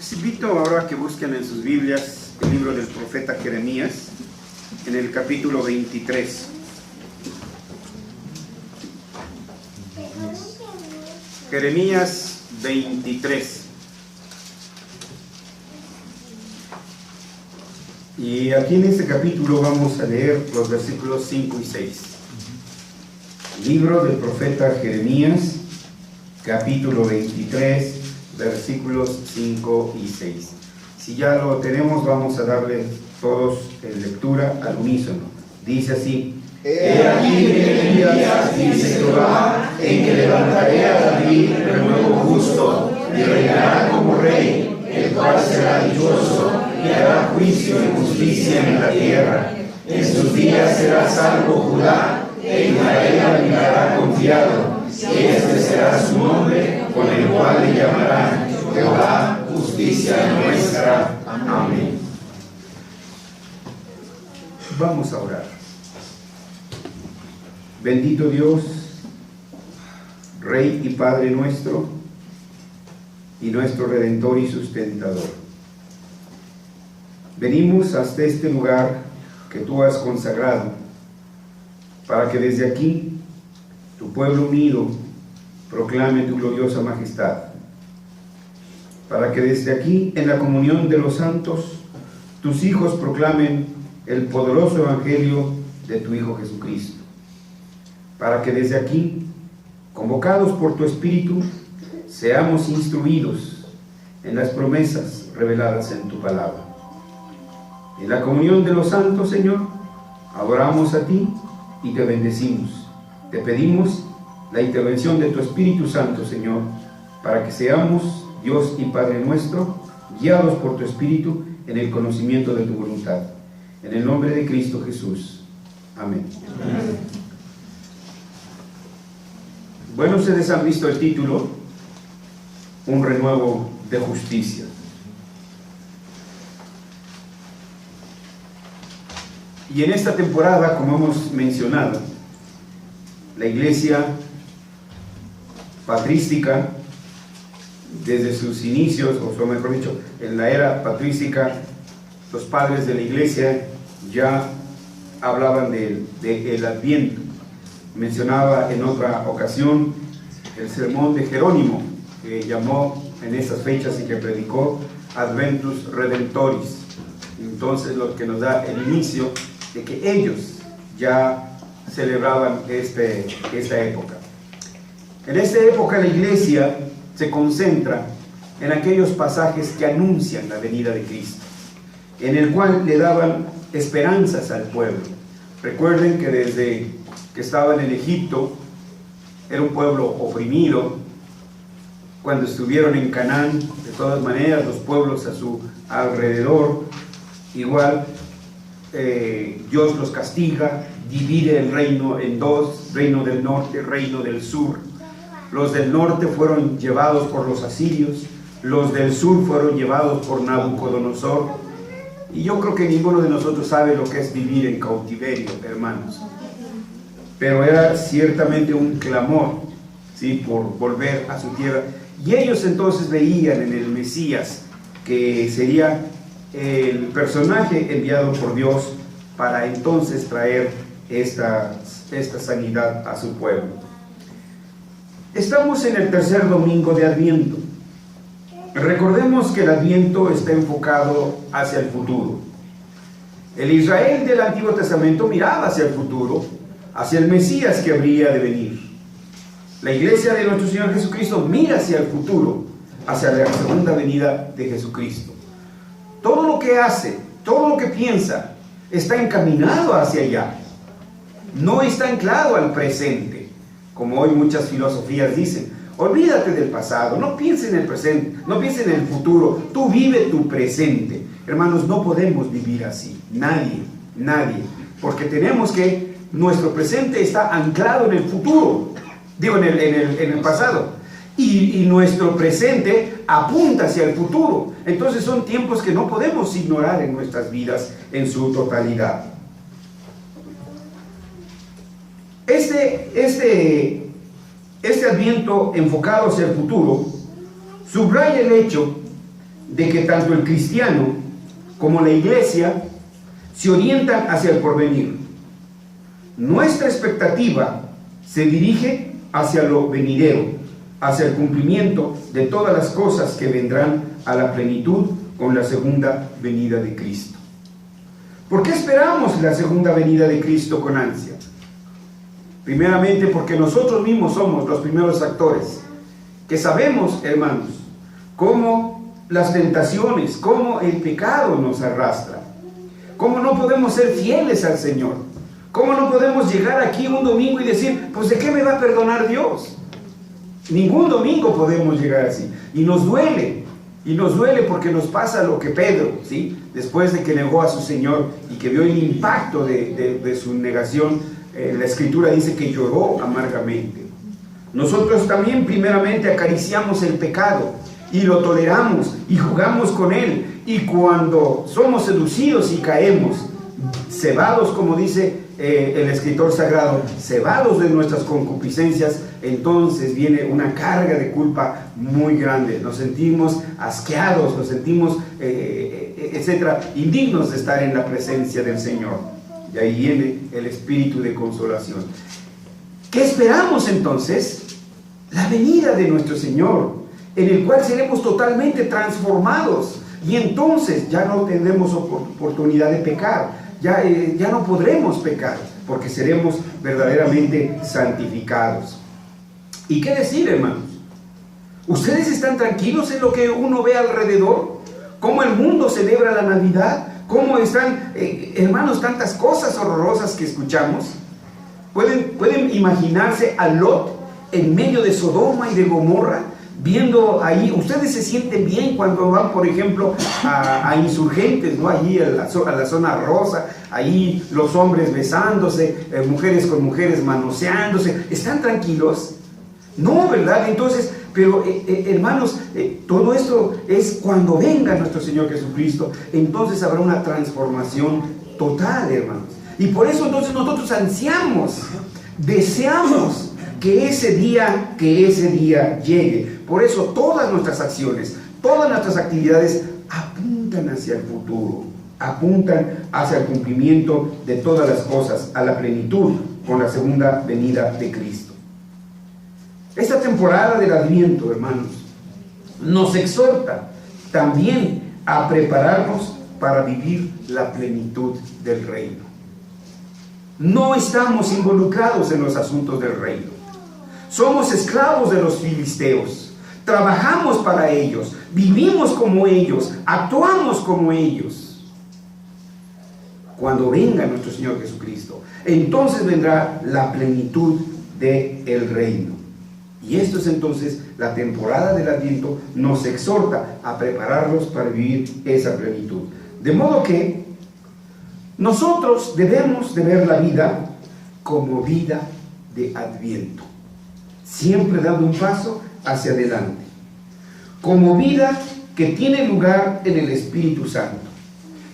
Les invito ahora a que busquen en sus Biblias el libro del profeta Jeremías, en el capítulo 23. Jeremías 23. Y aquí en este capítulo vamos a leer los versículos 5 y 6. Libro del profeta Jeremías, capítulo 23, versículos 5 y 6. Si ya lo tenemos, vamos a darle todos lectura al unísono. Dice así: He aquí vienen días, dice Jehová, en que levantaré a David renuevo justo, y reinará como rey, el cual será dichoso, y hará juicio y justicia en la tierra. En sus días será salvo Judá, e Israel habitará confiado, y este será su nombre, con el cual le llamarán Jehová, justicia nuestra. Amén. Vamos a orar. Bendito Dios, Rey y Padre nuestro, y nuestro Redentor y Sustentador. Venimos hasta este lugar que tú has consagrado, para que desde aquí tu pueblo unido proclame tu gloriosa majestad, para que desde aquí, en la comunión de los santos, tus hijos proclamen el poderoso evangelio de tu Hijo Jesucristo, para que desde aquí, convocados por tu Espíritu, seamos instruidos en las promesas reveladas en tu palabra. En la comunión de los santos, Señor, adoramos a ti y te bendecimos. Te pedimos la intervención de tu Espíritu Santo, Señor, para que seamos, Dios y Padre nuestro, guiados por tu Espíritu en el conocimiento de tu voluntad. En el nombre de Cristo Jesús. Amén. Amén. Bueno, ustedes han visto el título, Un renuevo de justicia. Y en esta temporada, como hemos mencionado, la iglesia patrística, desde sus inicios, o mejor dicho, en la era patrística, los padres de la iglesia ya hablaban del Adviento. Mencionaba en otra ocasión el sermón de Jerónimo, que llamó en esas fechas y que predicó Adventus Redemptoris. Entonces, lo que nos da el inicio de que ellos ya celebraban esta época. En esta época la iglesia se concentra en aquellos pasajes que anuncian la venida de Cristo, en el cual le daban esperanzas al pueblo. Recuerden que desde que estaban en Egipto, era un pueblo oprimido. Cuando estuvieron en Canaán, de todas maneras, los pueblos a su alrededor, igual, Dios los castiga, divide el reino en dos: reino del norte, reino del sur. Los del norte fueron llevados por los asirios, los del sur fueron llevados por Nabucodonosor. Y yo creo que ninguno de nosotros sabe lo que es vivir en cautiverio, hermanos. Pero era ciertamente un clamor, ¿sí?, por volver a su tierra. Y ellos entonces veían en el Mesías, que sería el personaje enviado por Dios para entonces traer esta sanidad a su pueblo. Estamos en el tercer domingo de Adviento. Recordemos que el Adviento está enfocado hacia el futuro. El Israel del Antiguo Testamento miraba hacia el futuro, hacia el Mesías que habría de venir. La iglesia de nuestro Señor Jesucristo mira hacia el futuro, hacia la segunda venida de Jesucristo. Todo lo que hace, todo lo que piensa, está encaminado hacia allá. No está anclado al presente, como hoy muchas filosofías dicen. Olvídate del pasado, no pienses en el presente, no pienses en el futuro, tú vive tu presente. Hermanos, no podemos vivir así, nadie, porque tenemos que, nuestro presente está anclado en el futuro, digo, en el pasado, y nuestro presente apunta hacia el futuro. Entonces son tiempos que no podemos ignorar en nuestras vidas en su totalidad. Este Adviento enfocado hacia el futuro subraya el hecho de que tanto el cristiano como la iglesia se orientan hacia el porvenir. Nuestra expectativa se dirige hacia lo venidero, hacia el cumplimiento de todas las cosas que vendrán a la plenitud con la segunda venida de Cristo. ¿Por qué esperamos la segunda venida de Cristo con ansia? Primeramente porque nosotros mismos somos los primeros actores, que sabemos, hermanos, cómo las tentaciones, cómo el pecado nos arrastra, cómo no podemos ser fieles al Señor, cómo no podemos llegar aquí un domingo y decir, pues ¿de qué me va a perdonar Dios? Ningún domingo podemos llegar así, y nos duele porque nos pasa lo que Pedro, ¿sí? Después de que negó a su Señor y que vio el impacto de su negación, la Escritura dice que lloró amargamente. Nosotros también primeramente acariciamos el pecado y lo toleramos y jugamos con él, y cuando somos seducidos y caemos, cebados, como dice el escritor sagrado, cebados de nuestras concupiscencias, entonces viene una carga de culpa muy grande. Nos sentimos asqueados, nos sentimos, etcétera, indignos de estar en la presencia del Señor. Y ahí viene el espíritu de consolación. ¿Qué esperamos entonces? La venida de nuestro Señor, en el cual seremos totalmente transformados, y entonces ya no tendremos oportunidad de pecar. Ya no podremos pecar, porque seremos verdaderamente santificados. ¿Y qué decir, hermanos? ¿Ustedes están tranquilos en lo que uno ve alrededor? ¿Cómo el mundo celebra la Navidad? ¿Cómo están, hermanos, tantas cosas horrorosas que escuchamos? ¿Pueden imaginarse a Lot en medio de Sodoma y de Gomorra? Viendo ahí, ustedes se sienten bien cuando van, por ejemplo, a Insurgentes, ¿no? Allí a la zona rosa, ahí los hombres besándose, mujeres con mujeres manoseándose. ¿Están tranquilos? No, ¿verdad? Entonces, pero hermanos, todo esto es cuando venga nuestro Señor Jesucristo. Entonces habrá una transformación total, hermanos. Y por eso entonces nosotros ansiamos, deseamos que ese día llegue. Por eso todas nuestras acciones, todas nuestras actividades apuntan hacia el futuro, apuntan hacia el cumplimiento de todas las cosas, a la plenitud con la segunda venida de Cristo. Esta temporada del Adviento, hermanos, nos exhorta también a prepararnos para vivir la plenitud del reino. No estamos involucrados en los asuntos del reino. Somos esclavos de los filisteos. Trabajamos para ellos, vivimos como ellos, actuamos como ellos. Cuando venga nuestro Señor Jesucristo, entonces vendrá la plenitud del reino. Y esto es entonces la temporada del Adviento, nos exhorta a prepararnos para vivir esa plenitud. De modo que nosotros debemos de ver la vida como vida de Adviento, siempre dando un paso hacia adelante, como vida que tiene lugar en el Espíritu Santo,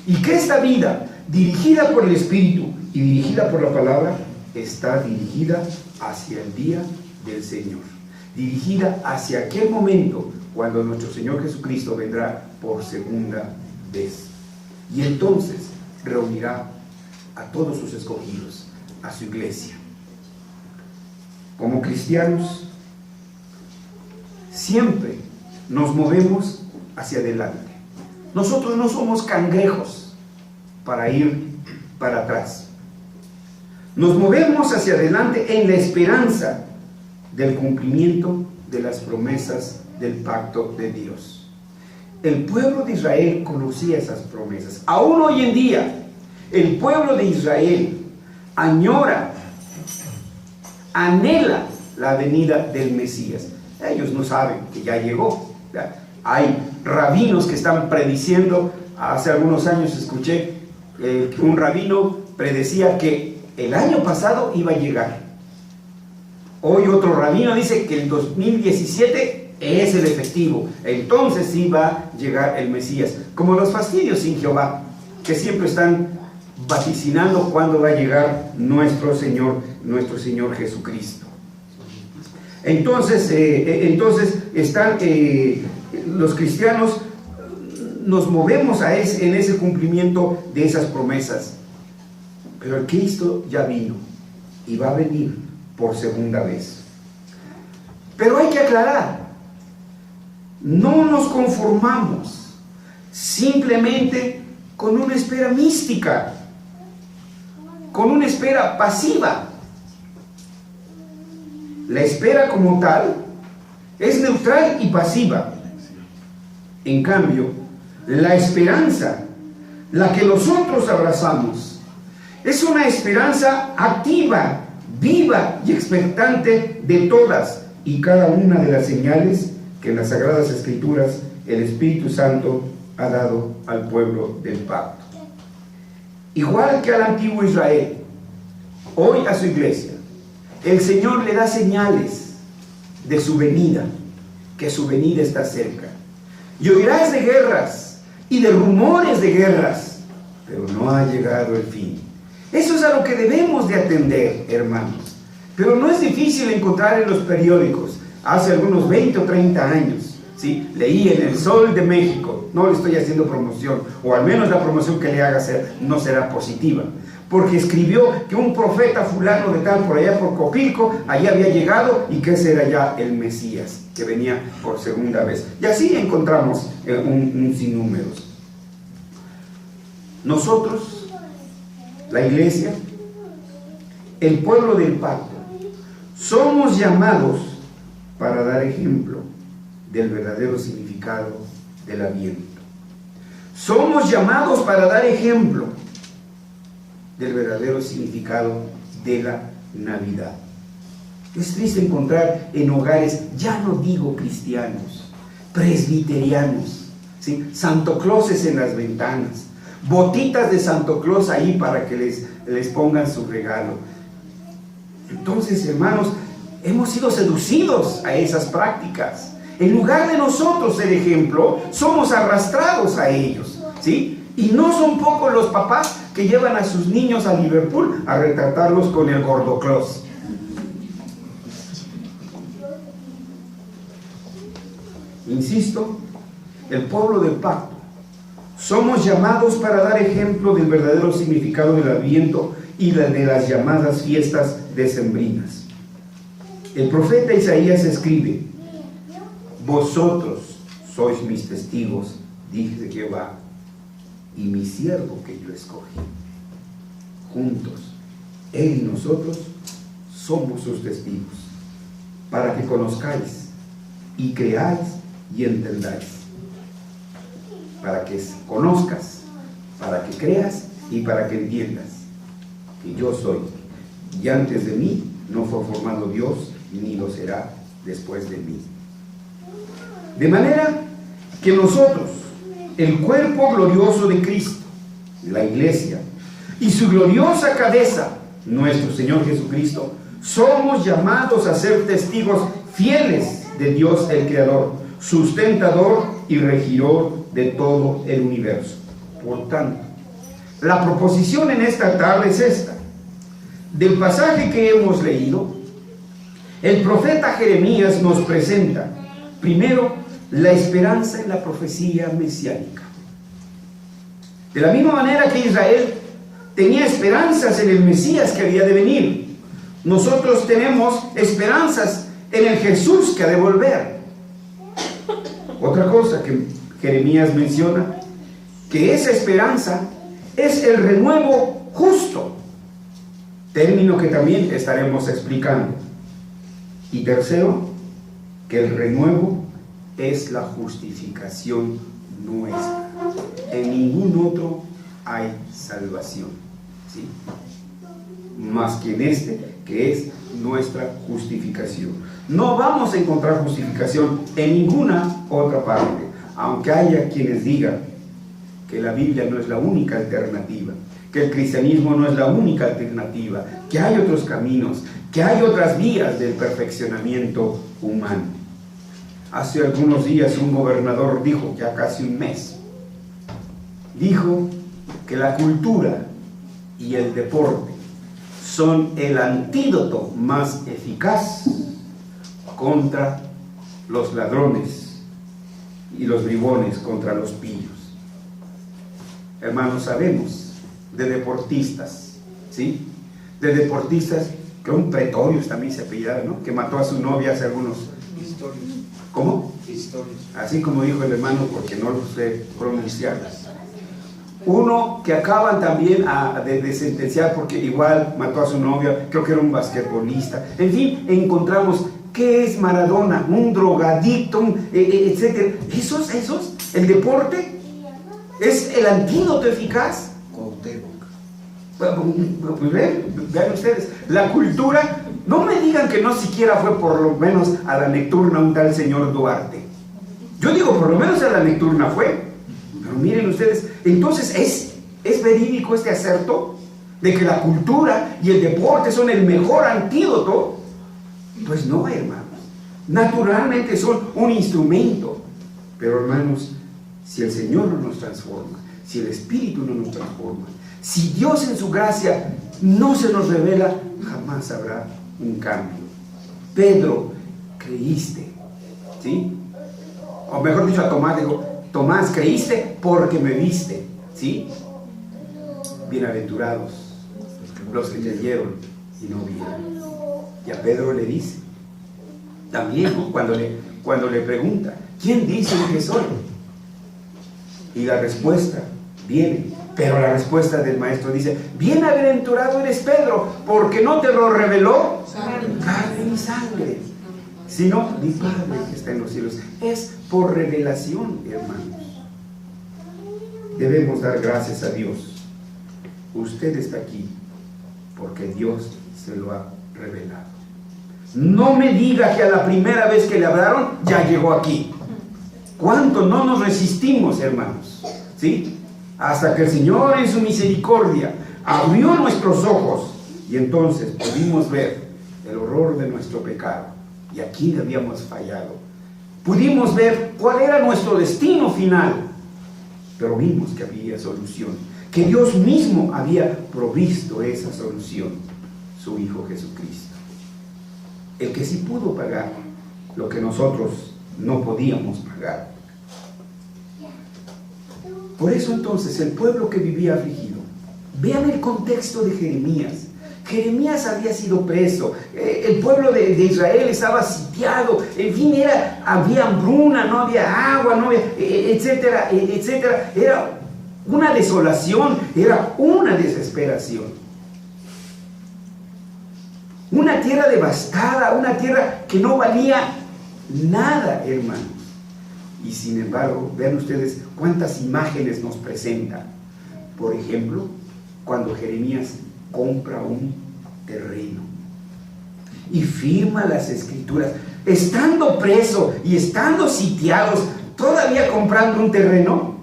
y que esta vida, dirigida por el Espíritu y dirigida por la palabra, está dirigida hacia el día del Señor, dirigida hacia aquel momento cuando nuestro Señor Jesucristo vendrá por segunda vez, y entonces reunirá a todos sus escogidos, a su iglesia. Como cristianos, siempre nos movemos hacia adelante. Nosotros no somos cangrejos para ir para atrás. Nos movemos hacia adelante en la esperanza del cumplimiento de las promesas del pacto de Dios. El pueblo de Israel conocía esas promesas. Aún hoy en día, el pueblo de Israel añora, anhela la venida del Mesías. Ellos no saben que ya llegó. Hay rabinos que están prediciendo. Hace algunos años escuché que un rabino predecía que el año pasado iba a llegar. Hoy otro rabino dice que el 2017 es el efectivo. Entonces sí va a llegar el Mesías. Como los fastidios sin Jehová, que siempre están vaticinando cuándo va a llegar nuestro Señor Jesucristo. Entonces están los cristianos nos movemos en ese cumplimiento de esas promesas. Pero el Cristo ya vino y va a venir por segunda vez. Pero hay que aclarar, no nos conformamos simplemente con una espera mística, con una espera pasiva. La espera como tal es neutral y pasiva. En cambio, la esperanza, la que nosotros abrazamos, es una esperanza activa, viva y expectante de todas y cada una de las señales que en las Sagradas Escrituras el Espíritu Santo ha dado al pueblo del pacto. Igual que al antiguo Israel, hoy a su iglesia, el Señor le da señales de su venida, que su venida está cerca. Y oirás de guerras y de rumores de guerras, pero no ha llegado el fin. Eso es a lo que debemos de atender, hermanos. Pero no es difícil encontrar en los periódicos. Hace algunos 20 o 30 años, ¿sí?, leí en El Sol de México, no le estoy haciendo promoción, o al menos la promoción que le haga no será positiva, porque escribió que un profeta fulano de tal por allá por Copilco, allí había llegado y que ese era ya el Mesías, que venía por segunda vez. Y así encontramos un sinnúmeros. Nosotros, la iglesia, el pueblo del pacto, somos llamados para dar ejemplo del verdadero significado del Adviento. Somos llamados para dar ejemplo del verdadero significado de la Navidad. Es triste encontrar en hogares, ya no digo cristianos, presbiterianos, ¿sí?, Santo Clauses en las ventanas, botitas de Santo Claus ahí para que les pongan su regalo. Entonces, hermanos, hemos sido seducidos a esas prácticas. En lugar de nosotros ser ejemplo, somos arrastrados a ellos, ¿sí? Y no son pocos los papás que llevan a sus niños a Liverpool a retratarlos con el Gordo Claus. Insisto, el pueblo del pacto somos llamados para dar ejemplo del verdadero significado del Adviento y de las llamadas fiestas decembrinas. El profeta Isaías escribe: vosotros sois mis testigos, dice Jehová, y mi siervo que yo escogí. Juntos, él y nosotros somos sus testigos, para que conozcáis y creáis y entendáis. Para que conozcas, para que creas y para que entiendas que yo soy, y antes de mí no fue formado Dios, ni lo será después de mí. De manera que nosotros, el cuerpo glorioso de Cristo, la iglesia, y su gloriosa cabeza, nuestro Señor Jesucristo, somos llamados a ser testigos fieles de Dios el Creador, sustentador y regidor de todo el universo. Por tanto, la proposición en esta tarde es esta. Del pasaje que hemos leído, el profeta Jeremías nos presenta, primero, la esperanza en la profecía mesiánica. De la misma manera que Israel tenía esperanzas en el Mesías que había de venir, nosotros tenemos esperanzas en el Jesús que ha de volver. Otra cosa que Jeremías menciona, que esa esperanza es el renuevo justo, término que también estaremos explicando. Y tercero, que el renuevo es la justificación nuestra. En ningún otro hay salvación, ¿sí?, más que en este, que es nuestra justificación. No vamos a encontrar justificación en ninguna otra parte, aunque haya quienes digan que la Biblia no es la única alternativa, que el cristianismo no es la única alternativa, que hay otros caminos, que hay otras vías del perfeccionamiento humano. Hace algunos días un gobernador dijo, ya casi un mes, dijo que la cultura y el deporte son el antídoto más eficaz contra los ladrones y los bribones, contra los pillos. hermanos, sabemos de deportistas, ¿sí? De deportistas, que un Pretorius también se apellidaba, ¿no? Que mató a su novia hace algunos... Historias. ¿Cómo? Historias. Así como dijo el hermano, porque no lo sé pronunciar. Uno que acaban también de sentenciar porque igual mató a su novia, creo que era un basquetbolista. En fin, encontramos qué es Maradona, un drogadicto, etcétera. Esos, el deporte es el antídoto eficaz. Cuauhtémoc. Pues vean ustedes, la cultura, no me digan que no siquiera fue por lo menos a la nocturna un tal señor Duarte. Yo digo, por lo menos a la nocturna fue. Pero miren ustedes, entonces ¿es verídico este acerto de que la cultura y el deporte son el mejor antídoto? Pues no, hermanos. Naturalmente son un instrumento. Pero hermanos, si el Señor no nos transforma, si el Espíritu no nos transforma, si Dios en su gracia no se nos revela, jamás habrá un cambio. Pedro, creíste, ¿sí? O mejor dicho, a Tomás dijo, Tomás, creíste porque me viste, ¿sí? Bienaventurados los que creyeron y no vieron. Y a Pedro le dice, también, ¿no? cuando le pregunta, ¿quién dicen que soy? Y la respuesta viene, pero la respuesta del maestro dice, bienaventurado eres Pedro, porque no te lo reveló carne y sangre, sino mi Padre que está en los cielos. Es por revelación, hermanos. Debemos dar gracias a Dios. Usted está aquí porque Dios se lo ha revelado. No me diga que a la primera vez que le hablaron ya llegó aquí. ¿Cuánto no nos resistimos, hermanos? ¿Sí? Hasta que el Señor en su misericordia abrió nuestros ojos y entonces pudimos ver el horror de nuestro pecado y a quién habíamos fallado. Pudimos ver cuál era nuestro destino final, pero vimos que había solución, que Dios mismo había provisto esa solución, su Hijo Jesucristo, el que sí pudo pagar lo que nosotros no podíamos pagar. Por eso entonces el pueblo que vivía afligido, vean el contexto de Jeremías. Jeremías había sido preso, el pueblo de Israel estaba sitiado, en fin, había hambruna, no había agua, no había, etcétera, etcétera. Era una desolación, era una desesperación. Una tierra devastada, una tierra que no valía nada, hermanos. Y sin embargo, vean ustedes cuántas imágenes nos presentan. Por ejemplo, cuando Jeremías compra un terreno y firma las escrituras, estando preso y estando sitiados, todavía comprando un terreno.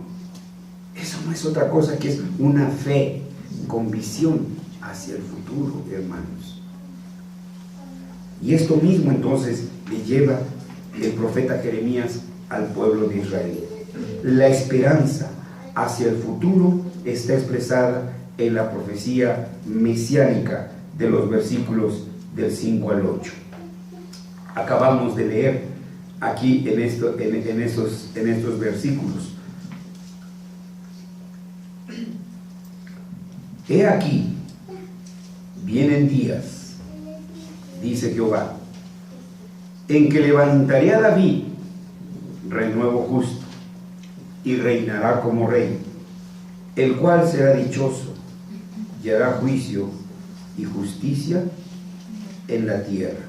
Eso no es otra cosa que es una fe con visión hacia el futuro, hermanos. Y esto mismo entonces le lleva el profeta Jeremías al pueblo de Israel. La esperanza hacia el futuro está expresada en la profecía mesiánica de los versículos del 5 al 8. Acabamos de leer aquí en estos versículos. He aquí, vienen días, dice Jehová, en que levantaré a David renuevo justo y reinará como rey, el cual será dichoso y hará juicio y justicia en la tierra.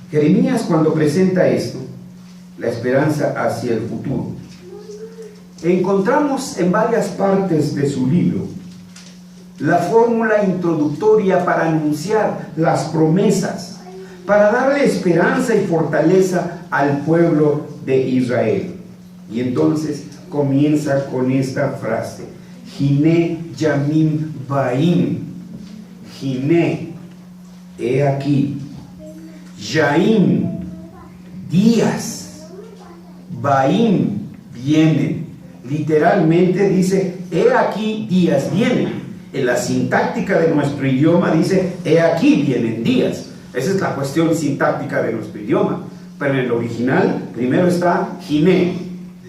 Jeremías, cuando presenta esto, la esperanza hacia el futuro, encontramos en varias partes de su libro la fórmula introductoria para anunciar las promesas, para darle esperanza y fortaleza al pueblo de Israel. Y entonces comienza con esta frase: Hine Yamim Baim. Hine, he aquí. Yaim, días. Baim, vienen. Literalmente dice, he aquí días vienen. En la sintáctica de nuestro idioma dice, he aquí vienen días. Esa es la cuestión sintáctica de nuestro idioma. Pero en el original, primero está Hine,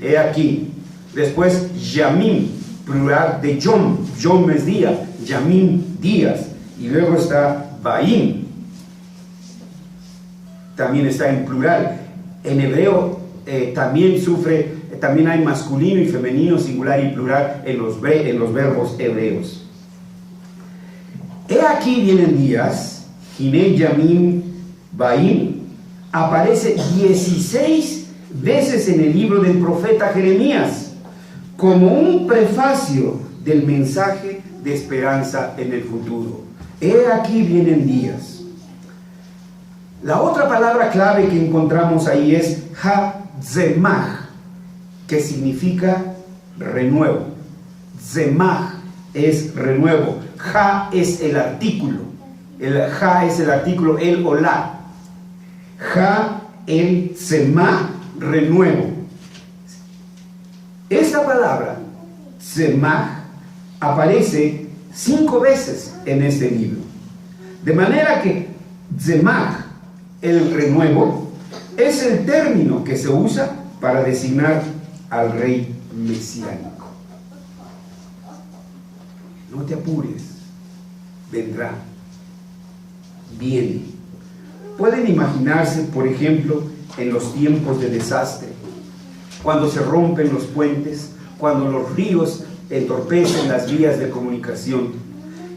he aquí. Después Yamim, plural de Yom. Yom es día, Yamim, días. Y luego está Baim, también está en plural. En hebreo también hay masculino y femenino, singular y plural en los verbos hebreos. He aquí vienen días, Hine Yamim Baim, aparece 16 veces en el libro del profeta Jeremías, como un prefacio del mensaje de esperanza en el futuro. He aquí vienen días. La otra palabra clave que encontramos ahí es Ha-Zemach, que significa renuevo. Zemach es renuevo. Ha es el artículo. El Ha es el artículo el o la. Ha, el, Zemach, renuevo. Esta palabra, Zemach, aparece 5 veces en este libro. De manera que Zemach, el renuevo, es el término que se usa para designar al rey mesiánico. No te apures, vendrá, viene. Pueden imaginarse, por ejemplo, en los tiempos de desastre, cuando se rompen los puentes, cuando los ríos entorpecen las vías de comunicación,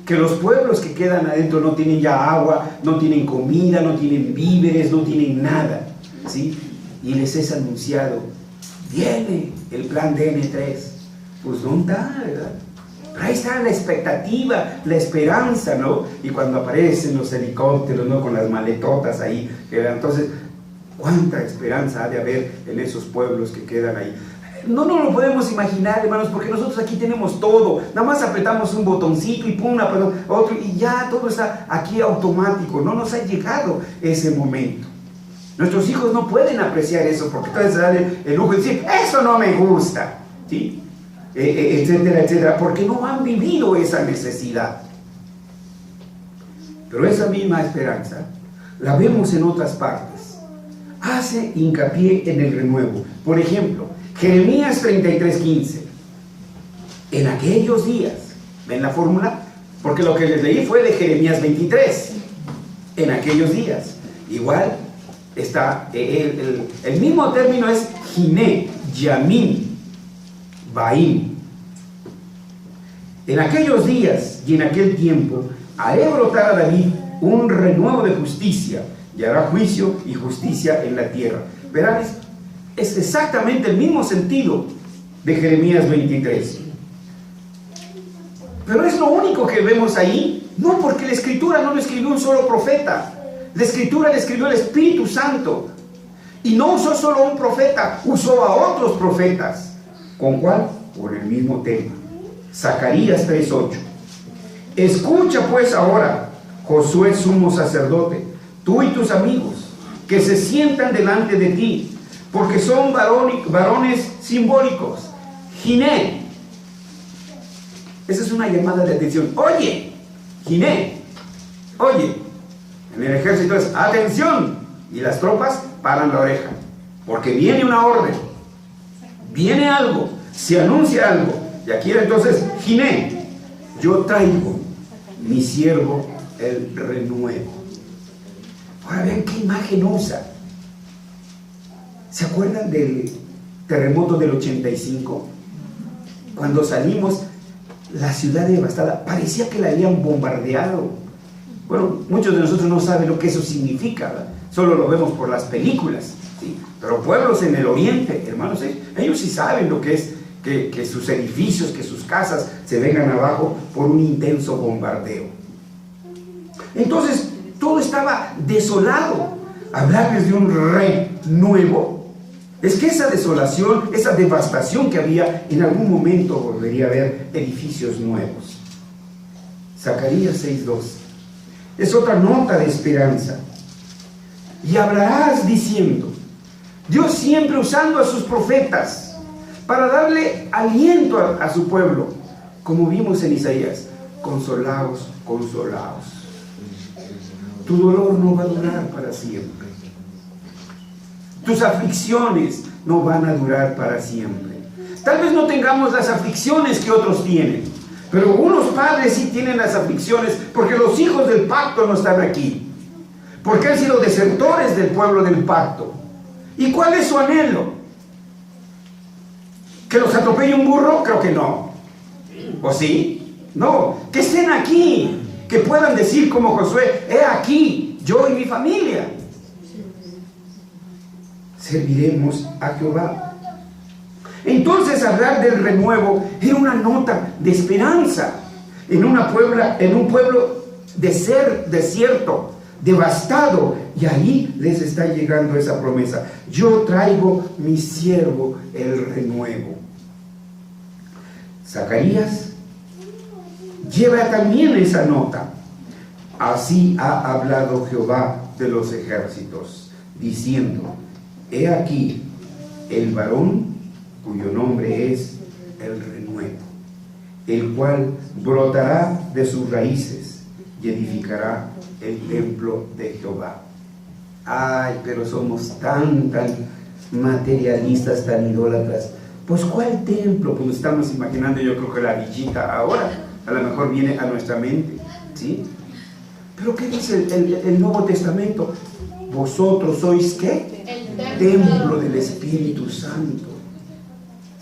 que los pueblos que quedan adentro no tienen ya agua, no tienen comida, no tienen víveres, no tienen nada, ¿sí? Y les es anunciado, viene el plan DN3. Pues no está, ¿verdad? Pero ahí está la expectativa, la esperanza, ¿no? Y cuando aparecen los helicópteros, ¿no? Con las maletotas ahí, entonces, ¿cuánta esperanza ha de haber en esos pueblos que quedan ahí? No nos lo podemos imaginar, hermanos, porque nosotros aquí tenemos todo. Nada más apretamos un botoncito y pum, otro, y ya todo está aquí automático. No nos ha llegado ese momento. Nuestros hijos no pueden apreciar eso, porque entonces se dan el lujo de decir, eso no me gusta, ¿sí? Etcétera, etcétera, porque no han vivido esa necesidad. Pero esa misma esperanza la vemos en otras partes. Hace hincapié en el renuevo. Por ejemplo, Jeremías 33:15. En aquellos días, ¿ven la fórmula? Porque lo que les leí fue de Jeremías 23. En aquellos días. Igual está, el mismo término es Hine, Yamim, Baim. En aquellos días y en aquel tiempo haré brotar a David un renuevo de justicia, y hará juicio y justicia en la tierra. Verán, es exactamente el mismo sentido de Jeremías 23. Pero es lo único que vemos ahí. No, porque la escritura no lo escribió un solo profeta. La escritura la escribió el Espíritu Santo. Y no usó solo un profeta, usó a otros profetas. ¿Con cuál? Por el mismo tema. Zacarías 3:8. Escucha pues ahora, Josué sumo sacerdote, tú y tus amigos, que se sientan delante de ti, porque son varones simbólicos. Giné. Esa es una llamada de atención. Oye, Giné. Oye. En el ejército es atención. Y las tropas paran la oreja. Porque viene una orden. Viene algo. Se anuncia algo. Y aquí era entonces, Giné. Yo traigo mi siervo el renuevo. Ahora vean qué imagen usa. ¿Se acuerdan del terremoto del 85? Cuando salimos, la ciudad devastada, parecía que la habían bombardeado. Bueno, muchos de nosotros no saben lo que eso significa, ¿verdad? Solo lo vemos por las películas, ¿sí? Pero pueblos en el oriente, hermanos, ellos sí saben lo que es que sus edificios, que sus casas se vengan abajo por un intenso bombardeo. Entonces, todo estaba desolado. Hablarles de un renuevo es que esa desolación, esa devastación que había, en algún momento volvería a haber edificios nuevos. Zacarías 6:2 es otra nota de esperanza. Y hablarás diciendo, Dios siempre usando a sus profetas para darle aliento a su pueblo, como vimos en Isaías, consolaos, consolaos. Tu dolor no va a durar para siempre. Tus aflicciones no van a durar para siempre. Tal vez no tengamos las aflicciones que otros tienen, pero unos padres sí tienen las aflicciones porque los hijos del pacto no están aquí, porque han sido desertores del pueblo del pacto. ¿Y cuál es su anhelo? ¿Que los atropelle un burro? Creo que no. ¿O sí? No, que estén aquí, que puedan decir como Josué: he aquí, yo y mi familia serviremos a Jehová. Entonces, hablar del renuevo era una nota de esperanza en un pueblo desierto, devastado, y ahí les está llegando esa promesa: yo traigo mi siervo el renuevo. Zacarías lleva también esa nota: así ha hablado Jehová de los ejércitos, diciendo: he aquí el varón cuyo nombre es el renuevo, el cual brotará de sus raíces y edificará el templo de Jehová. Ay, pero somos tan materialistas, tan idólatras. Pues ¿cuál templo? Pues estamos imaginando, yo creo que la villita ahora, a lo mejor viene a nuestra mente, ¿sí? Pero ¿qué dice el Nuevo Testamento? Vosotros sois, ¿qué? El templo del Espíritu Santo,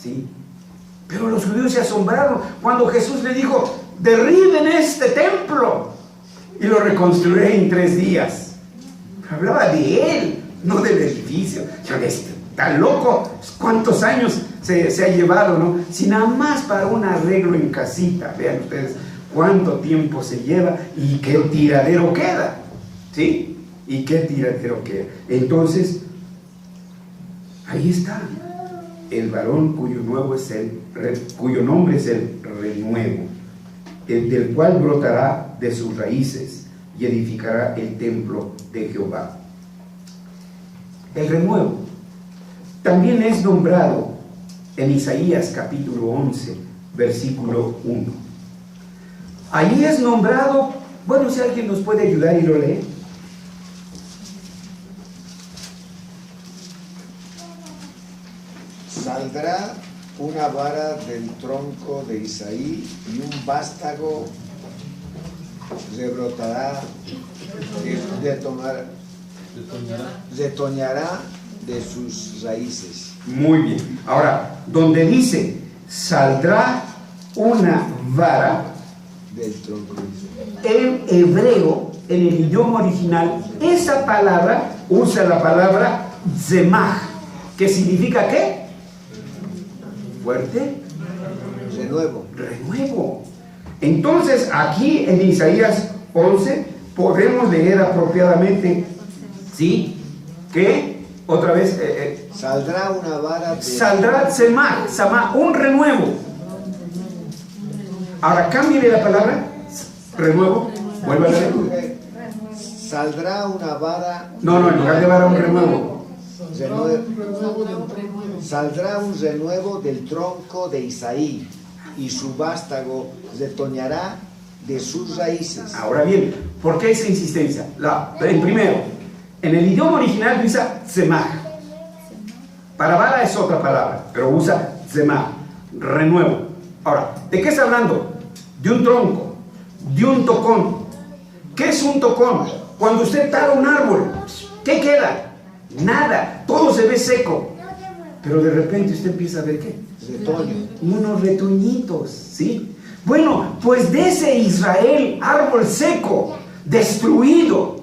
¿sí? Pero los judíos se asombraron cuando Jesús le dijo: derriben este templo y lo reconstruiré en 3 días. Hablaba de él, no del edificio. Está loco, ¿cuántos años se ha llevado, no? Si nada más para un arreglo en casita, vean ustedes cuánto tiempo se lleva y qué tiradero queda, ¿sí? Y qué tiradero queda. Entonces, ahí está el varón cuyo nombre es el renuevo, el del cual brotará de sus raíces y edificará el templo de Jehová. El renuevo también es nombrado en Isaías capítulo 11, versículo 1. Ahí es nombrado, bueno, si alguien nos puede ayudar y lo lee. Saldrá una vara del tronco de Isaí y un vástago rebrotará, retoñará de sus raíces. Muy bien. Ahora, donde dice saldrá una vara Del tronco de Isaí. en hebreo, en el idioma original, esa palabra usa la palabra zemach, que significa ¿qué? Fuerte. Renuevo. Entonces, aquí en Isaías 11 podemos leer apropiadamente, ¿sí? Que otra vez Saldrá una vara de... saldrá zemach, un renuevo. Ahora cámbiale la palabra renuevo, vuelve a leer. Saldrá una vara... No, en lugar de vara, un renuevo. Saldrá un renuevo del tronco de Isaí y su vástago retoñará de sus raíces. Ahora bien, ¿por qué esa insistencia? En primero, en el idioma original usa zemach. Para vara es otra palabra, pero usa zemach, renuevo. Ahora, ¿de qué está hablando? De un tronco, de un tocón. ¿Qué es un tocón? Cuando usted tala un árbol, ¿qué queda? Nada, todo se ve seco. Pero de repente usted empieza a ver ¿qué? Retoño. Unos retoñitos, ¿sí? Bueno, pues de ese Israel, árbol seco, destruido,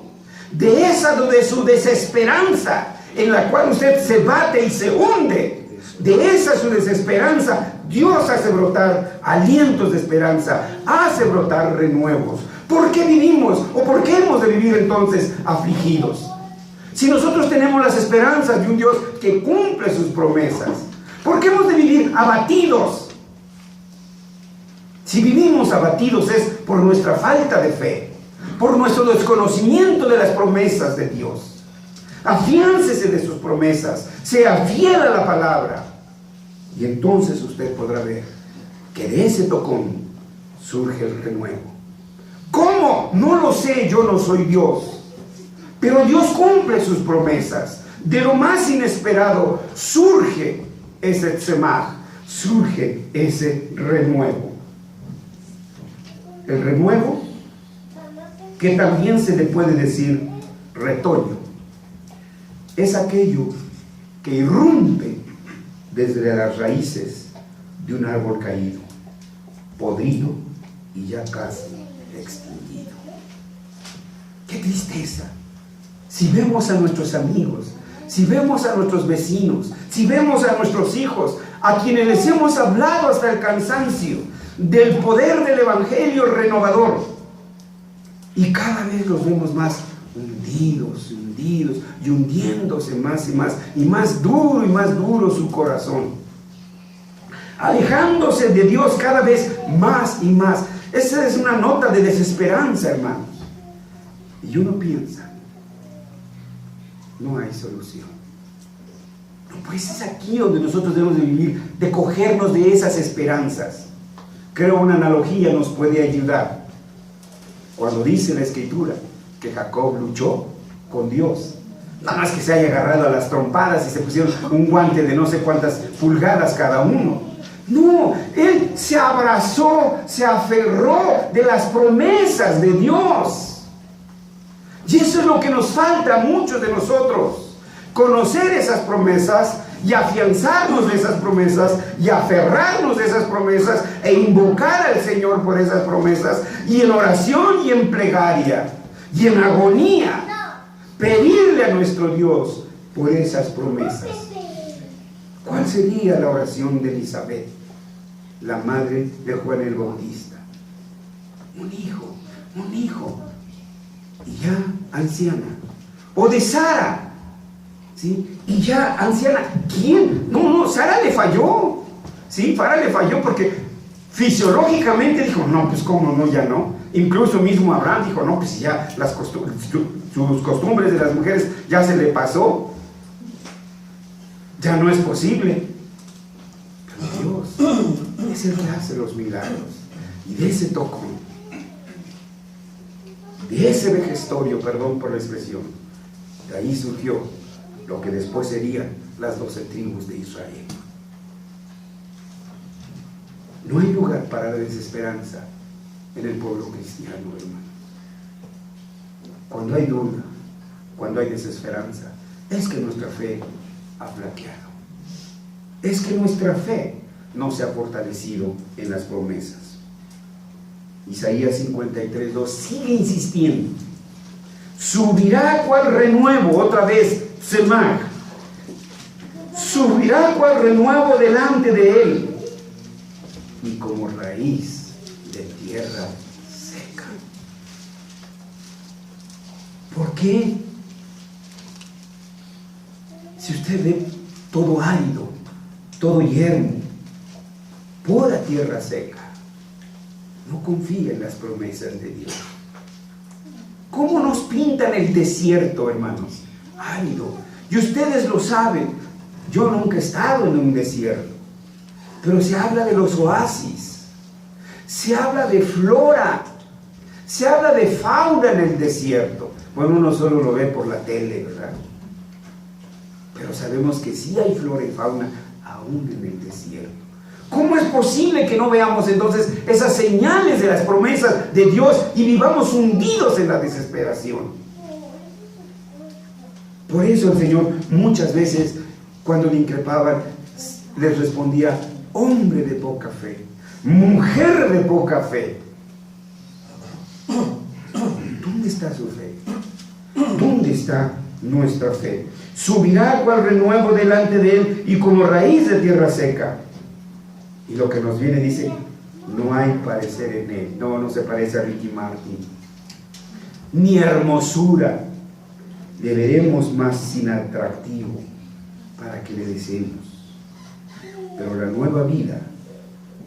de su desesperanza, en la cual usted se bate y se hunde, de esa su desesperanza, Dios hace brotar alientos de esperanza, hace brotar renuevos. ¿Por qué vivimos o por qué hemos de vivir entonces afligidos? Si nosotros tenemos las esperanzas de un Dios que cumple sus promesas, ¿por qué hemos de vivir abatidos? Si vivimos abatidos es por nuestra falta de fe, por nuestro desconocimiento de las promesas de Dios. Afiáncese de sus promesas, sea fiel a la palabra, y entonces usted podrá ver que de ese tocón surge el renuevo. ¿Cómo? No lo sé, yo no soy Dios. Pero Dios cumple sus promesas. De lo más inesperado surge ese tzemach. surge ese renuevo. El renuevo, que también se le puede decir retoño, es aquello que irrumpe desde las raíces de un árbol caído, podrido y ya casi extinguido. ¡Qué tristeza! Si vemos a nuestros amigos, si vemos a nuestros vecinos, si vemos a nuestros hijos, a quienes les hemos hablado hasta el cansancio del poder del Evangelio renovador, y cada vez los vemos más hundidos y hundiéndose más y más duro su corazón, alejándose de Dios cada vez más y más. Esa es una nota de desesperanza, hermanos. Y uno piensa, no hay solución. No, pues es aquí donde nosotros debemos de vivir, de cogernos de esas esperanzas. Creo una analogía nos puede ayudar. Cuando dice la Escritura que Jacob luchó con Dios, nada más que se haya agarrado a las trompadas y se pusieron un guante de no sé cuántas pulgadas cada uno. No, él se abrazó, se aferró de las promesas de Dios. Y eso es lo que nos falta a muchos de nosotros: conocer esas promesas y afianzarnos de esas promesas y aferrarnos de esas promesas e invocar al Señor por esas promesas, y en oración y en plegaria y en agonía pedirle a nuestro Dios por esas promesas. ¿Cuál sería la oración de Elizabeth, la madre de Juan el Bautista? Un hijo, y ya anciana. O de Sara, ¿sí? Y ya anciana. ¿Quién? No, Sara le falló, ¿sí? Sara le falló porque fisiológicamente dijo, no, pues cómo no, ya no. Incluso mismo Abraham dijo, no, pues ya sus costumbres de las mujeres ya se le pasó, ya no es posible. Pero Dios es el que hace los milagros, y de ese tocón, de ese vejestorio, perdón por la expresión, de ahí surgió lo que después serían las 12 tribus de Israel. No hay lugar para la desesperanza en el pueblo cristiano, hermano. Cuando hay duda, cuando hay desesperanza, es que nuestra fe ha flaqueado, es que nuestra fe no se ha fortalecido en las promesas. Isaías 53:2 sigue insistiendo: subirá cual renuevo, otra vez Semach, subirá cual renuevo delante de él, y como raíz de tierra seca. ¿Por qué? Si usted ve todo árido, todo yermo, pura tierra seca, no confía en las promesas de Dios. ¿Cómo nos pintan el desierto, hermanos? Árido. Y ustedes lo saben. Yo nunca he estado en un desierto, pero se habla de los oasis, se habla de flora, se habla de fauna en el desierto. Bueno, uno solo lo ve por la tele, ¿verdad? Pero sabemos que sí hay flora y fauna aún en el desierto. ¿Cómo es posible que no veamos entonces esas señales de las promesas de Dios y vivamos hundidos en la desesperación? Por eso el Señor muchas veces, cuando le increpaban, les respondía: hombre de poca fe, mujer de poca fe. ¿Dónde está su fe? ¿Dónde está nuestra fe? Subirá cual renuevo delante de él, y como raíz de tierra seca. Y lo que nos viene dice: no hay parecer en él. No se parece a Ricky Martin, ni hermosura le veremos más sin atractivo para que le deseemos. Pero la nueva vida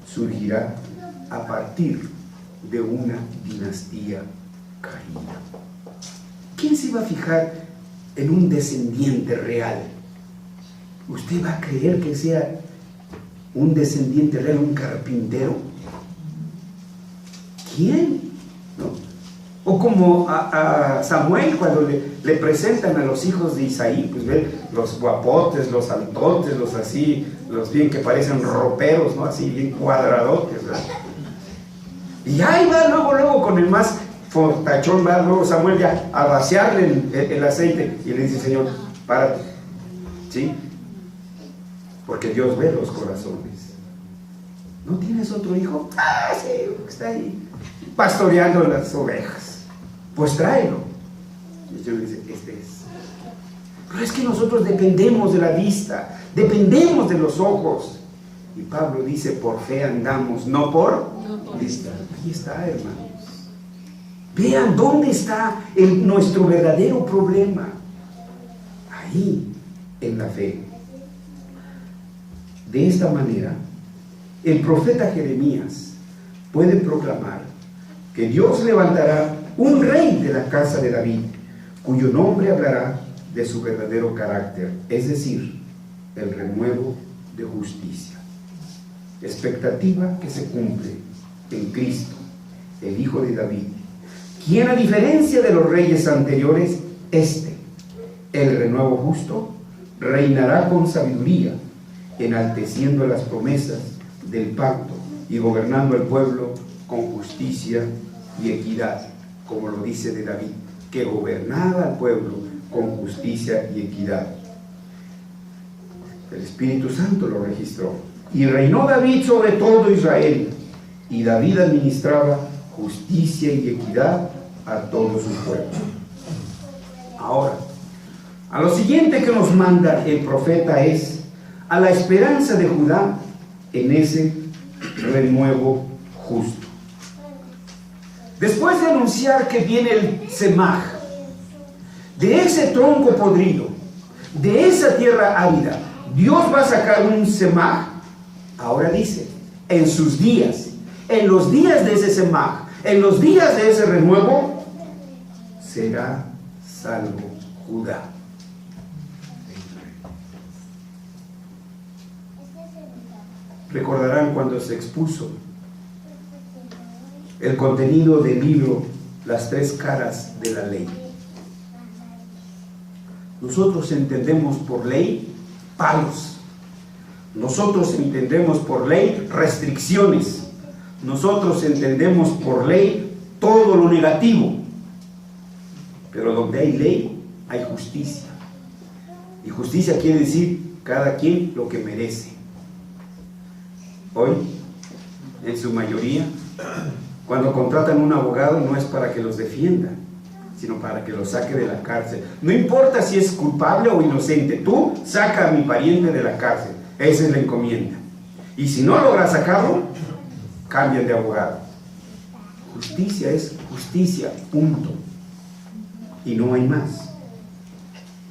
surgirá a partir de una dinastía caída. ¿Quién se va a fijar en un descendiente real? ¿Usted va a creer que sea un descendiente real, un carpintero? ¿Quién? ¿No? O como a Samuel, cuando le presentan a los hijos de Isaí, pues ven los guapotes, los altotes, los así, los bien que parecen roperos, ¿no? Así bien cuadradotes, ¿verdad? Y ahí va luego con el más fortachón, va luego Samuel ya a vaciarle el aceite y le dice: Señor, párate, ¿sí? Porque Dios ve los corazones. ¿No tienes otro hijo? Ah, sí, está ahí pastoreando las ovejas. Pues tráelo. Y el Señor dice: este es. Pero es que nosotros dependemos de la vista, dependemos de los ojos. Y Pablo dice: por fe andamos, no por vista. Ahí está, hermanos. Vean dónde está nuestro verdadero problema. Ahí, en la fe. De esta manera, el profeta Jeremías puede proclamar que Dios levantará un rey de la casa de David, cuyo nombre hablará de su verdadero carácter, es decir, el renuevo de justicia. Expectativa que se cumple en Cristo, el Hijo de David, quien, a diferencia de los reyes anteriores, el renuevo justo, reinará con sabiduría, enalteciendo las promesas del pacto y gobernando al pueblo con justicia y equidad, como lo dice de David, que gobernaba al pueblo con justicia y equidad. El Espíritu Santo lo registró. Y reinó David sobre todo Israel, y David administraba justicia y equidad a todo su pueblo. Ahora, a lo siguiente que nos manda el profeta es a la esperanza de Judá en ese renuevo justo. Después de anunciar que viene el Semaj, de ese tronco podrido, de esa tierra árida, Dios va a sacar un Semaj. Ahora dice: en sus días, en los días de ese Semaj, en los días de ese renuevo, será salvo Judá. Recordarán cuando se expuso el contenido del libro Las tres caras de la ley. Nosotros entendemos por ley palos. Nosotros entendemos por ley restricciones. Nosotros entendemos por ley todo lo negativo. Pero donde hay ley, hay justicia. Y justicia quiere decir cada quien lo que merece. Hoy, en su mayoría, cuando contratan un abogado, no es para que los defienda, sino para que los saque de la cárcel. No importa si es culpable o inocente, tú saca a mi pariente de la cárcel. Esa es la encomienda. Y si no logras sacarlo, cambian de abogado. Justicia es justicia, punto. Y no hay más.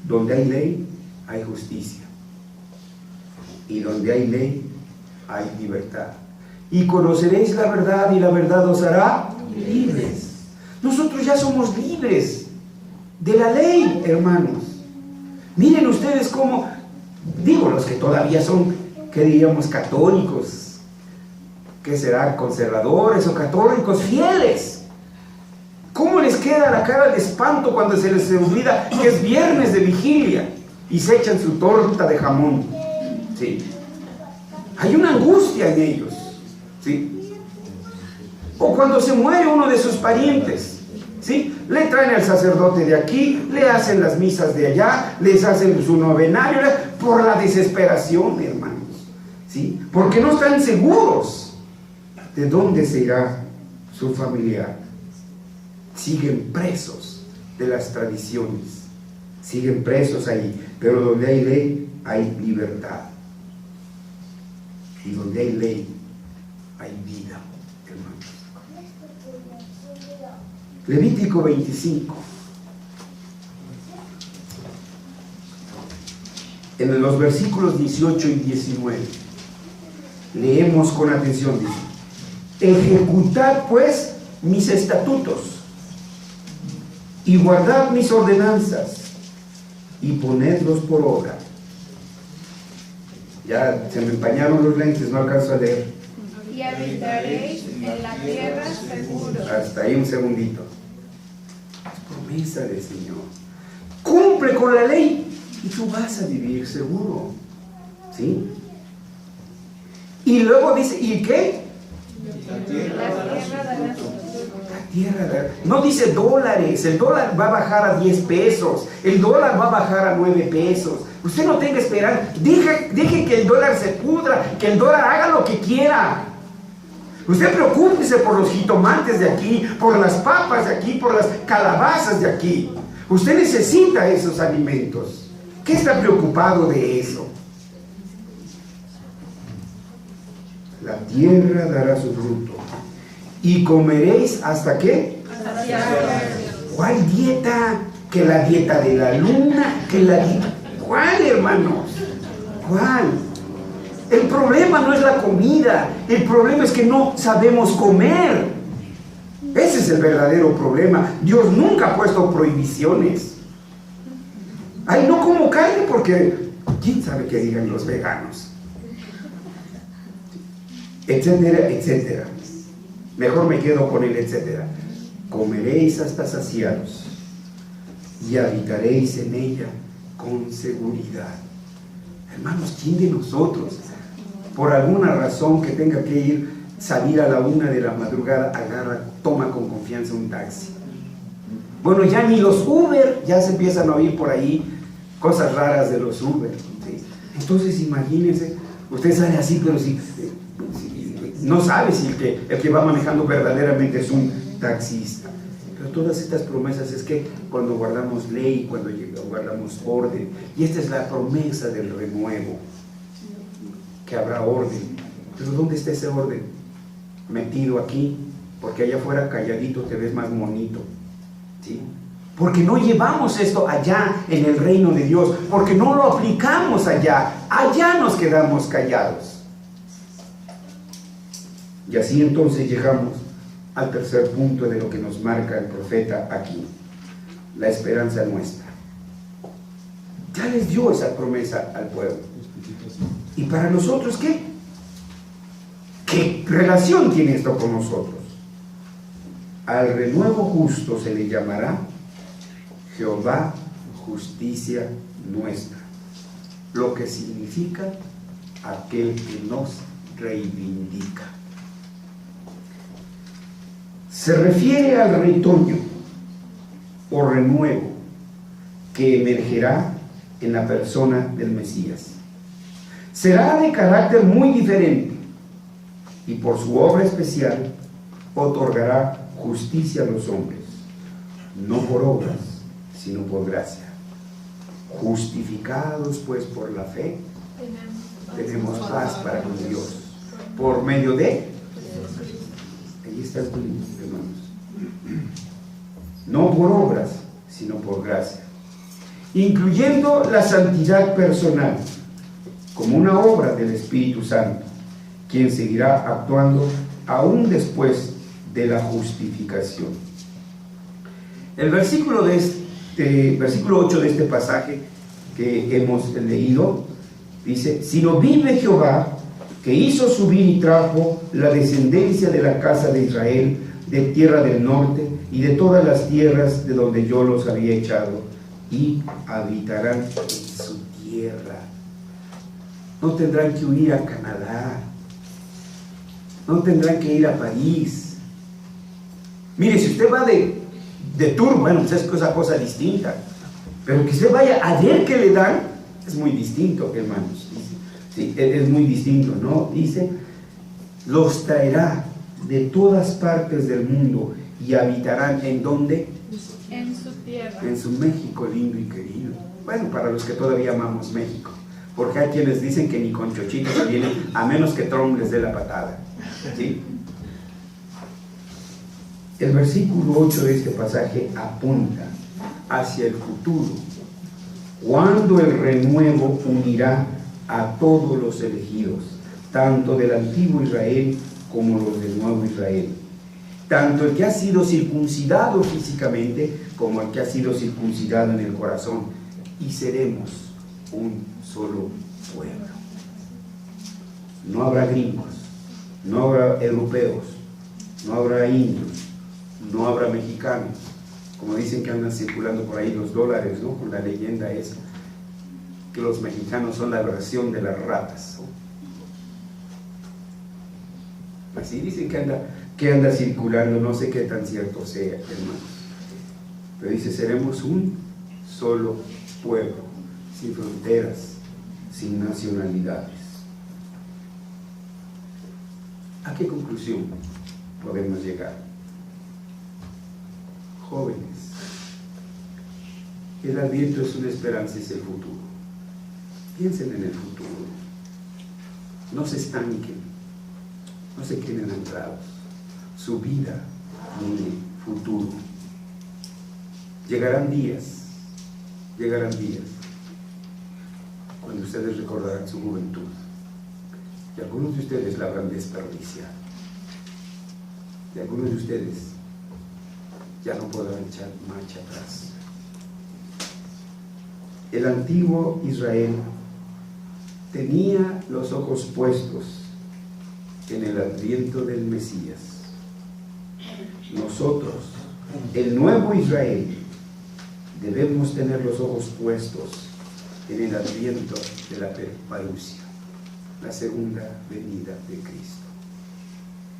Donde hay ley, hay justicia. Y donde hay ley, hay libertad. Y conoceréis la verdad, y la verdad os hará libres. Nosotros ya somos libres de la ley, hermanos. Miren ustedes cómo, digo, los que todavía son, ¿qué diríamos? Católicos, ¿qué será? Conservadores o católicos fieles. ¿Cómo les queda la cara de espanto cuando se les olvida que es viernes de vigilia y se echan su torta de jamón? Sí. Hay una angustia en ellos, ¿sí? O cuando se muere uno de sus parientes, ¿sí? Le traen al sacerdote de aquí, le hacen las misas de allá, les hacen su novenario, por la desesperación, hermanos, ¿sí? Porque no están seguros de dónde se irá su familiar. Siguen presos de las tradiciones, siguen presos ahí, pero donde hay ley, hay libertad. Y donde hay ley, hay vida, hermanos. Levítico 25. En los versículos 18 y 19, leemos con atención, dice: ejecutad pues mis estatutos, y guardad mis ordenanzas, y ponedlos por obra. Ya se me empañaron los lentes, no alcanzo a leer. Y habitaréis en la tierra seguro. Hasta ahí un segundito. promesa del Señor. Cumple con la ley y tú vas a vivir seguro. ¿Sí? Y luego dice, ¿y qué? La tierra dará su fruto. La tierra, no dice dólares, el dólar va a bajar a 10 pesos, el dólar va a bajar a 9 pesos. Usted no tenga esperanza, deje que el dólar se pudra, que el dólar haga lo que quiera. Usted preocúpese por los jitomates de aquí, por las papas de aquí, por las calabazas de aquí. Usted necesita esos alimentos. ¿Qué está preocupado de eso? La tierra dará su fruto. ¿Y comeréis hasta qué? ¿Cuál dieta? Que la dieta de la luna, que la dieta... ¿Cuál, hermanos? ¿Cuál? El problema no es la comida, el problema es que no sabemos comer. Ese es el verdadero problema. Dios nunca ha puesto prohibiciones. Ay, no como carne porque... ¿Quién sabe qué digan los veganos? Etcétera, etcétera. Mejor me quedo con el etcétera. Comeréis hasta saciados y habitaréis en ella con seguridad. Hermanos, ¿quién de nosotros, por alguna razón que tenga que salir a la 1 de la madrugada, toma con confianza un taxi? Bueno, ya ni los Uber, ya se empiezan a oír por ahí cosas raras de los Uber, ¿sí? Entonces imagínense, usted sale así, pero si no sabe si el que va manejando verdaderamente es un taxista. Pero todas estas promesas es que cuando guardamos ley, cuando guardamos orden, y esta es la promesa del renuevo, que habrá orden. Pero ¿dónde está ese orden? Metido aquí, porque allá afuera calladito te ves más bonito, ¿sí? Porque no llevamos esto allá en el reino de Dios, porque no lo aplicamos allá nos quedamos callados. Y así entonces llegamos al tercer punto de lo que nos marca el profeta aquí, la esperanza nuestra. Ya les dio esa promesa al pueblo. ¿Y para nosotros qué? ¿Qué relación tiene esto con nosotros? Al renuevo justo se le llamará Jehová justicia nuestra, lo que significa aquel que nos reivindica. Se refiere al retoño o renuevo que emergerá en la persona del Mesías. Será de carácter muy diferente y por su obra especial otorgará justicia a los hombres, no por obras, sino por gracia. Justificados pues por la fe, tenemos paz para con Dios, por medio de... Ahí está el punto, hermanos. No por obras, sino por gracia, incluyendo la santidad personal como una obra del Espíritu Santo, quien seguirá actuando aún después de la justificación. El versículo 8 de este pasaje que hemos leído dice: sino vive Jehová, que hizo subir y trajo la descendencia de la casa de Israel de tierra del norte y de todas las tierras de donde yo los había echado, y habitarán en su tierra. No tendrán que huir a Canadá, no tendrán que ir a París. Mire, si usted va de tour, bueno, pues es cosa distinta, pero que usted vaya a ver qué le dan, es muy distinto, hermanos. Sí, es muy distinto, ¿no? Dice, los traerá de todas partes del mundo y habitarán ¿en dónde? En su tierra. En su México lindo y querido. Bueno, para los que todavía amamos México, porque hay quienes dicen que ni con chochitos se vienen, a menos que Trump les dé la patada, ¿sí? El versículo 8 de este pasaje apunta hacia el futuro, cuando el renuevo unirá a todos los elegidos, tanto del antiguo Israel como los del nuevo Israel, tanto el que ha sido circuncidado físicamente como el que ha sido circuncidado en el corazón, y seremos un solo pueblo. No habrá gringos, no habrá europeos, no habrá indios, no habrá mexicanos, Como dicen que andan circulando por ahí los dólares, ¿no? Con la leyenda esa, que los mexicanos son la versión de las ratas, ¿no? Así dicen que anda circulando, no sé qué tan cierto sea, hermanos. Pero dice, seremos un solo pueblo, sin fronteras, sin nacionalidades. ¿A qué conclusión podemos llegar? Jóvenes, el Adviento es una esperanza, es el futuro. Piensen en el futuro. No se estanquen, no se queden anclados. Su vida tiene futuro. Llegarán días cuando ustedes recordarán su juventud. Y algunos de ustedes la habrán desperdiciado. Y algunos de ustedes ya no podrán echar marcha atrás. El antiguo Israel tenía los ojos puestos en el adviento del Mesías. Nosotros, el nuevo Israel, debemos tener los ojos puestos en el adviento de la parusia, la segunda venida de Cristo.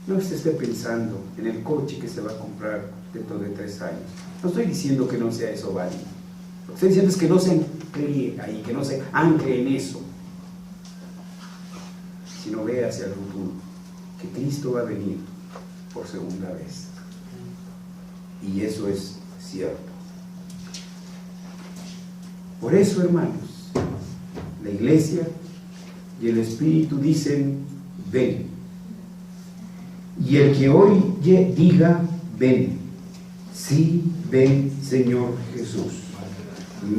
No se esté pensando en el coche que se va a comprar dentro de 3 años. No estoy diciendo que no sea eso válido. Lo que estoy diciendo es que no se ancle ahí, que no se ancle en eso, sino vea hacia el futuro, que Cristo va a venir por segunda vez. Y eso es cierto. Por eso, hermanos, la Iglesia y el Espíritu dicen, ven. Y el que hoy diga, ven. Sí, ven, Señor Jesús.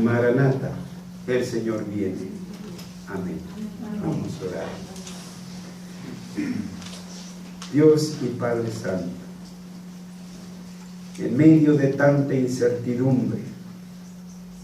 Maranata, el Señor viene. Amén. Vamos a orar. Dios y Padre Santo, en medio de tanta incertidumbre,